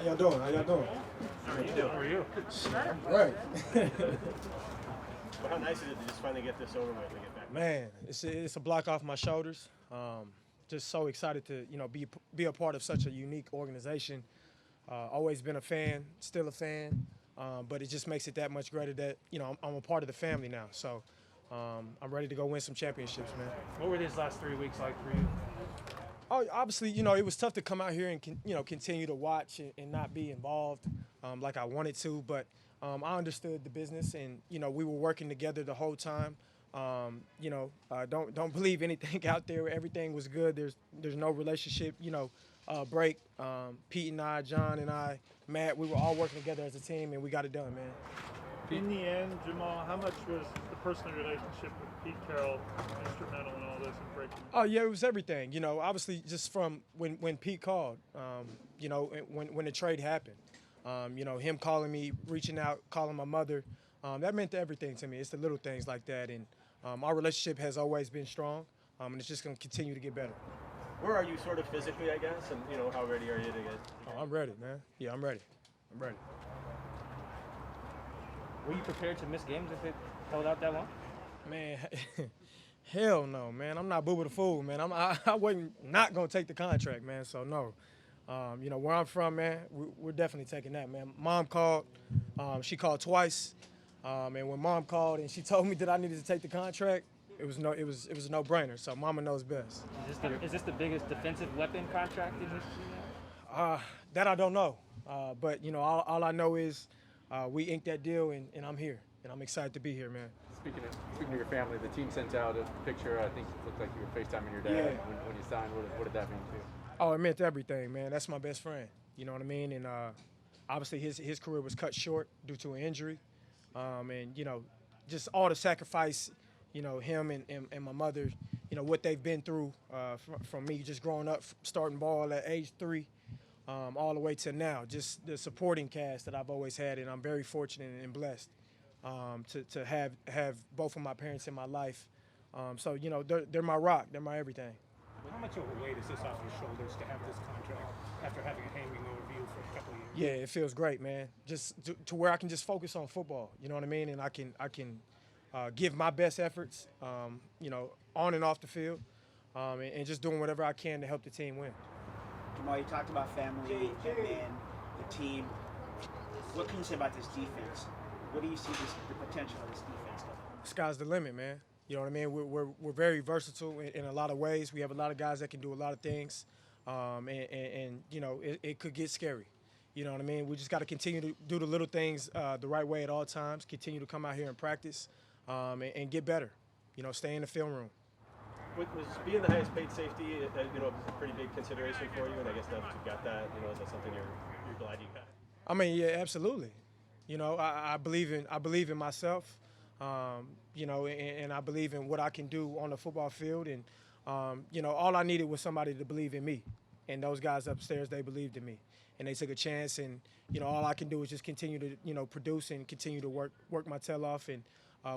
y'all doing? How y'all doing? How are you doing? How are you? Right. Well, how nice is it to just finally get this over with and get back? Man, it's a block off my shoulders. Just so excited to be a part of such a unique organization. Always been a fan, still a fan, but it just makes it that much greater that I'm a part of the family now. So I'm ready to go win some championships, man. What were these last 3 weeks like for you? Oh, obviously, it was tough to come out here and continue to watch and not be involved like I wanted to, but I understood the business, and we were working together the whole time. Don't believe anything out there. Everything was good. There's no relationship, break. Pete and I, John and I, Matt, we were all working together as a team, and we got it done, man. In the end, Jamal, how much was the personal relationship with Pete Carroll instrumental in all this and breaking? Oh yeah, it was everything. Obviously just from when Pete called, when the trade happened, him calling me, reaching out, calling my mother, that meant everything to me. It's the little things like that, and our relationship has always been strong, and it's just going to continue to get better. Where are you sort of physically, I guess, and how ready are you to get? Oh, I'm ready, man. Yeah, I'm ready. I'm ready. Were you prepared to miss games if it held out that long? Man, hell no, man. I'm not Booba the Fool, man. I wasn't not gonna take the contract, man. So no, where I'm from, man, we're definitely taking that, man. Mom called, she called twice, and when Mom called and she told me that I needed to take the contract, it was a no-brainer. So Mama knows best. Is this the biggest defensive weapon contract in history? That I don't know, but all I know is we inked that deal, and I'm here, and I'm excited to be here, man. Speaking of your family, the team sent out a picture. I think it looked like you were FaceTiming your dad when you signed. What did that mean to you? Oh, it meant everything, man. That's my best friend. You know what I mean? And obviously his career was cut short due to an injury, and just all the sacrifice, him and my mother, what they've been through from me just growing up, starting ball at age 3. All the way to now, just the supporting cast that I've always had, and I'm very fortunate and blessed to have both of my parents in my life. So they're my rock, they're my everything. How much of a weight is this off your shoulders to have this contract after having it hanging over you for a couple of years? Yeah, it feels great, man. Just to where I can just focus on football. You know what I mean? And I can give my best efforts, on and off the field, and just doing whatever I can to help the team win. Jamal, you talked about family and then the team. What can you say about this defense? What do you see the potential of this defense? Sky's the limit, man. You know what I mean? We're very versatile in a lot of ways. We have a lot of guys that can do a lot of things, and it could get scary. You know what I mean? We just got to continue to do the little things the right way at all times. Continue to come out here and practice, and get better. Stay in the film room. Was being the highest paid safety, a pretty big consideration for you? And I guess now that you've got that, is that something you're glad you got? I mean, yeah, absolutely. I believe in myself, and I believe in what I can do on the football field. And, all I needed was somebody to believe in me. And those guys upstairs, they believed in me. And they took a chance. And, all I can do is just continue to, produce and continue to work my tail off and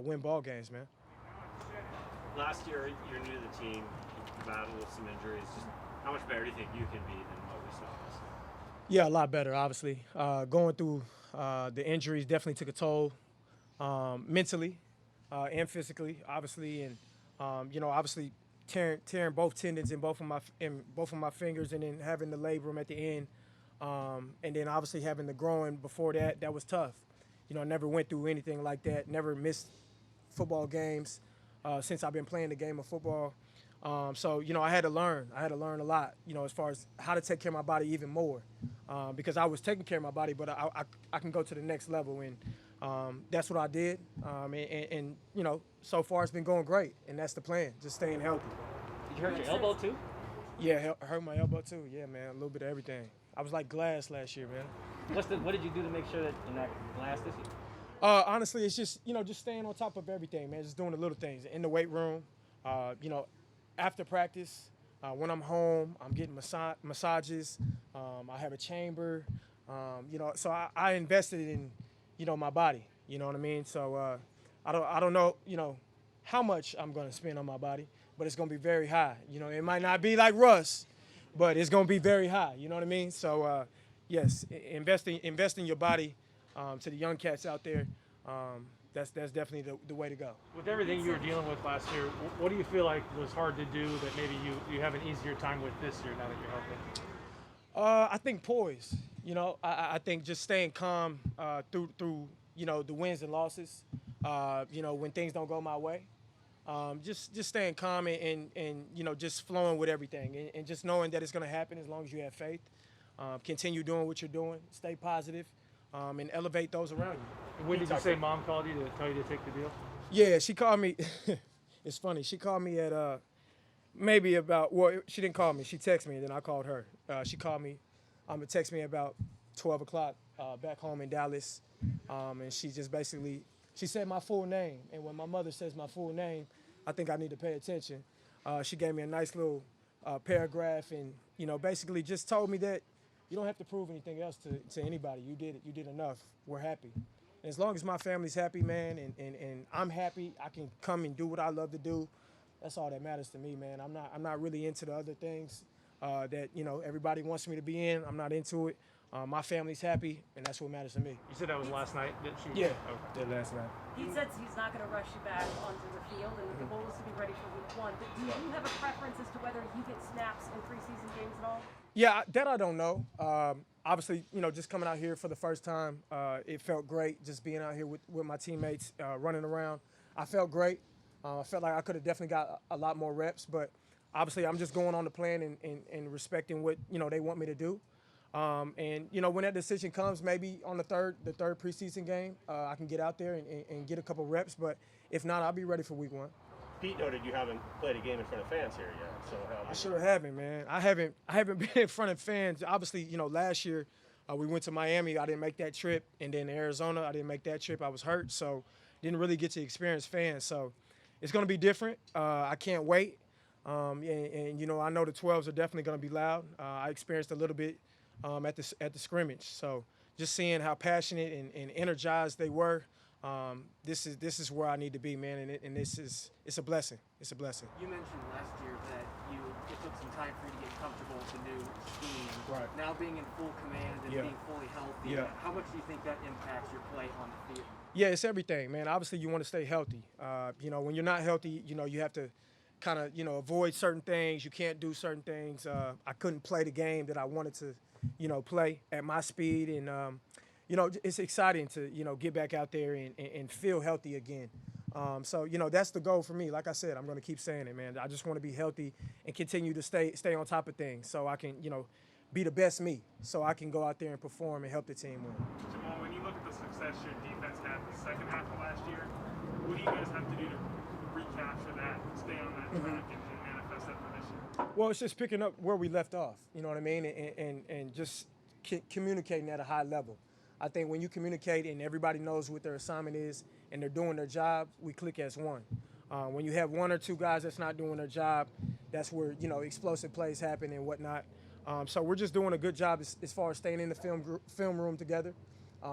win ball games, man. Last year, you're new to the team, you battled with some injuries. Just how much better do you think you can be than what we saw this year? Yeah, a lot better, obviously. Going through the injuries definitely took a toll mentally and physically, obviously. And, obviously tearing both tendons in both of my fingers, and then having the labrum at the end. And then obviously having the groin before that was tough. I never went through anything like that, never missed football games. Since I've been playing the game of football. So, I had to learn. I had to learn a lot, as far as how to take care of my body even more. Because I was taking care of my body, but I can go to the next level. And that's what I did. And so far it's been going great. And that's the plan, just staying healthy. Did you hurt your elbow too? Yeah, I hurt my elbow too. Yeah, man, a little bit of everything. I was like glass last year, man. What did you do to make sure that you're not glass this year? Honestly, it's just, just staying on top of everything, man. Just doing the little things in the weight room, after practice, when I'm home, I'm getting massages. I have a chamber, so I invested in, my body, you know what I mean? So I don't know, how much I'm going to spend on my body, but it's going to be very high. It might not be like Russ, but it's going to be very high, you know what I mean? So, yes, investing your body to the young cats out there. That's definitely the way to go. With everything you were dealing with last year, what do you feel like was hard to do that maybe you have an easier time with this year now that you're healthy? I think poise. You know, I think just staying calm through you know the wins and losses. You know, when things don't go my way, just staying calm and you know just flowing with everything and just knowing that it's going to happen as long as you have faith. Continue doing what you're doing. Stay positive, and elevate those around you. When did you say mom called you to tell you to take the deal? Yeah, she called me. It's funny. She called me at maybe about, well, she didn't call me. She texted me, and then I called her. She called me. Text me about 12 o'clock back home in Dallas. And she just basically, she said my full name. And when my mother says my full name, I think I need to pay attention. She gave me a nice little paragraph and, you know, basically just told me that you don't have to prove anything else to anybody. You did it. You did enough. We're happy. And as long as my family's happy, man, and I'm happy, I can come and do what I love to do. That's all that matters to me, man. I'm not really into the other things that, you know, everybody wants me to be in. I'm not into it. My family's happy, and that's what matters to me. You said that was last night? Yeah, okay. did last night. He says he's not going to rush you back onto the field, and the goal is to be ready for week 1. But do you have a preference as to whether you get snaps in preseason games at all? Yeah, that I don't know. Obviously, you know, just coming out here for the first time, it felt great just being out here with my teammates, running around. I felt great. I felt like I could have definitely got a lot more reps, but obviously I'm just going on the plan and respecting what, you know, they want me to do. And, you know, when that decision comes, maybe on the third preseason game, I can get out there and get a couple reps. But if not, I'll be ready for week 1. Pete noted you haven't played a game in front of fans here yet. So I sure haven't, man. I haven't been in front of fans. Obviously, you know, last year we went to Miami. I didn't make that trip. And then Arizona, I didn't make that trip. I was hurt, so didn't really get to experience fans. So it's going to be different. I can't wait. And, you know, I know the 12s are definitely going to be loud. I experienced a little bit at the scrimmage. So just seeing how passionate and energized they were, this is where I need to be, man. And it's a blessing. It's a blessing. You mentioned last year that it took some time for you to get comfortable with the new scheme. Right. Now being in full command and being fully healthy, how much do you think that impacts your play on the field? Yeah, it's everything, man. Obviously, you want to stay healthy. You know, when you're not healthy, you know, you have to kind of, you know, avoid certain things. You can't do certain things. I couldn't play the game that I wanted to, you know, play at my speed. And, you know, it's exciting to, you know, get back out there and feel healthy again. So, you know, that's the goal for me. Like I said, I'm going to keep saying it, man. I just want to be healthy and continue to stay on top of things so I can, you know, be the best me so I can go out there and perform and help the team win. Jamal, when you look at the success your defense had the second half of last year, what do you guys have to do to recapture that, stay on that track, and manifest that for this year? Well, it's just picking up where we left off, you know what I mean, and just communicating at a high level. I think when you communicate and everybody knows what their assignment is and they're doing their job, we click as one. When you have one or two guys that's not doing their job, that's where, you know, explosive plays happen and whatnot. So we're just doing a good job as far as staying in the film room together,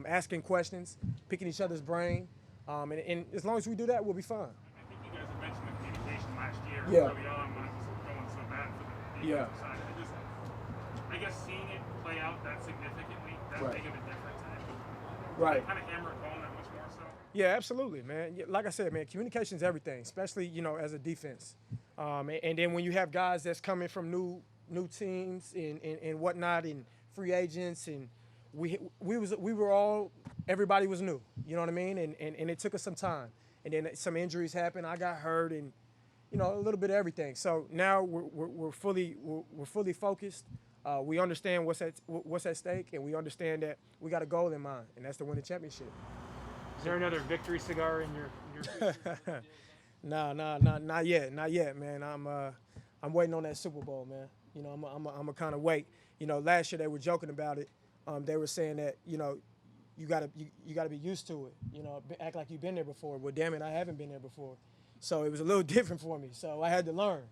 asking questions, picking each other's brain, and as long as we do that, we'll be fine. I think you guys have mentioned the communication last year early on when it was going so bad for the defensive side. I guess seeing it play out that significantly, that big of a difference, Right. kind of hammer it home that much more so. Yeah, absolutely, man. Like I said, man, communication is everything, especially, you know, as a defense. And then when you have guys that's coming from new teams and whatnot, and free agents, and everybody was new. You know what I mean? And it took us some time. And then some injuries happened. I got hurt, and you know, a little bit of everything. So now we're fully focused. We understand what's at stake, and we understand that we got a goal in mind, and that's to win the championship. Is there another victory cigar in your No, not yet, man. I'm waiting on that Super Bowl, man. You know, I'm a kind of wait. You know, last year they were joking about it. They were saying that, you know, you gotta be used to it. You know, act like you've been there before. Well, damn it, I haven't been there before. So it was a little different for me. So I had to learn.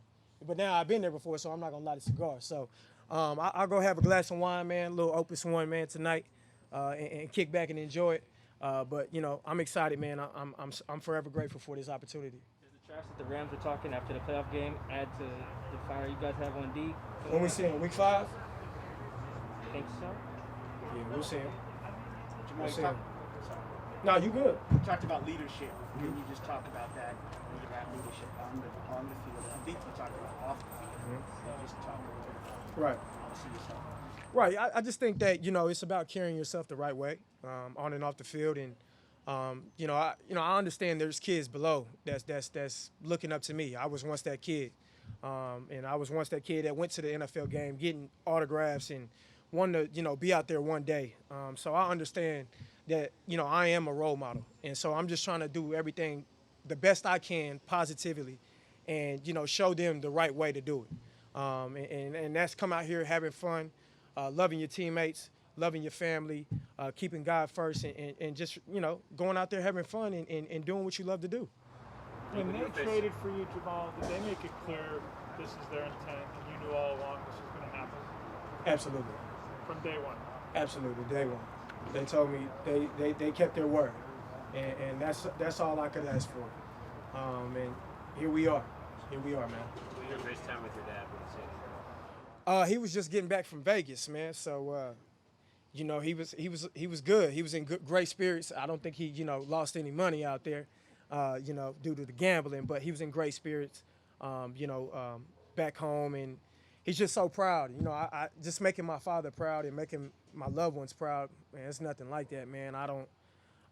But now I've been there before, so I'm not gonna light a cigar. So I'll go have a glass of wine, man, a little Opus One, man, tonight, and kick back and enjoy it. But you know, I'm excited, man. I'm forever grateful for this opportunity. Does the trash that the Rams are talking after the playoff game add to the fire you guys have on D? When we see in week 5? Think so? Yeah, we'll see him. Jamal, We'll you see talk- him. No, you good. You talked about leadership. Can you just talk about that? About leadership on the field. I think you talked about off the field. Just talk a little bit about Right. how to see yourself. Right. I just think that, you know, it's about carrying yourself the right way on and off the field. And, I understand there's kids below that's looking up to me. I was once that kid. And I was once that kid that went to the NFL game getting autographs and wanted to, you know, be out there one day. So I understand that, you know, I am a role model. And so I'm just trying to do everything the best I can positively and, you know, show them the right way to do it. And that's come out here having fun, loving your teammates, loving your family, keeping God first, and just, you know, going out there having fun and doing what you love to do. When they traded for you, Jamal, did they make it clear this is their intent and you knew all along this was going to happen? Absolutely. From day one? Absolutely, day one. They told me they kept their word, and that's all I could ask for. And here we are. Here we are, man. Your FaceTime with your dad, what did he say? He was just getting back from Vegas, man. So, you know, he was good. He was in great spirits. I don't think he, you know, lost any money out there, you know, due to the gambling. But he was in great spirits, back home, and he's just so proud. You know, I just making my father proud and making my loved ones proud. Man, it's nothing like that, man. I don't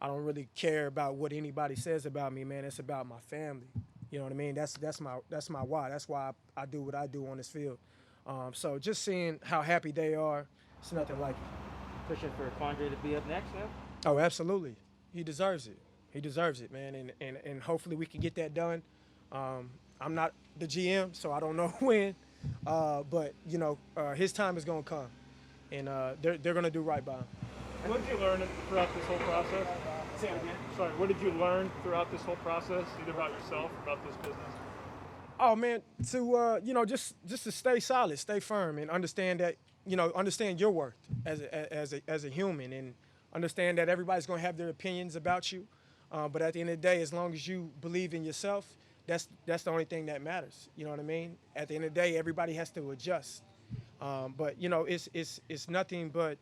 really care about what anybody says about me, man. It's about my family. You know what I mean? That's my why. That's why I do what I do on this field. So just seeing how happy they are, it's nothing like it. Pushing for Quandre to be up next now? Oh, absolutely. He deserves it. He deserves it, man. And hopefully we can get that done. I'm not the GM, so I don't know when. But, you know, his time is going to come. And they're going to do right by him. What did you learn throughout this whole process? Say it again. Sorry, what did you learn throughout this whole process, either about yourself or about this business? Oh, man, to, you know, just to stay solid, stay firm, and understand that, you know, understand your worth as a human, and understand that everybody's going to have their opinions about you. But at the end of the day, as long as you believe in yourself, that's the only thing that matters. You know what I mean? At the end of the day, everybody has to adjust. But, you know, it's nothing but,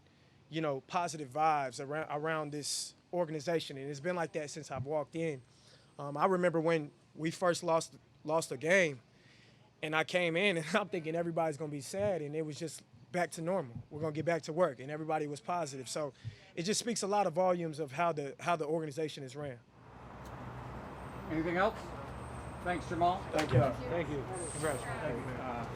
you know, positive vibes around this organization. And it's been like that since I've walked in. I remember when we first lost a game, and I came in, and I'm thinking everybody's going to be sad, and it was just back to normal. We're going to get back to work, and everybody was positive. So it just speaks a lot of volumes of how the organization is ran. Anything else? Thanks, Jamal. Thank you. Thank you. Congrats. Thank you, man.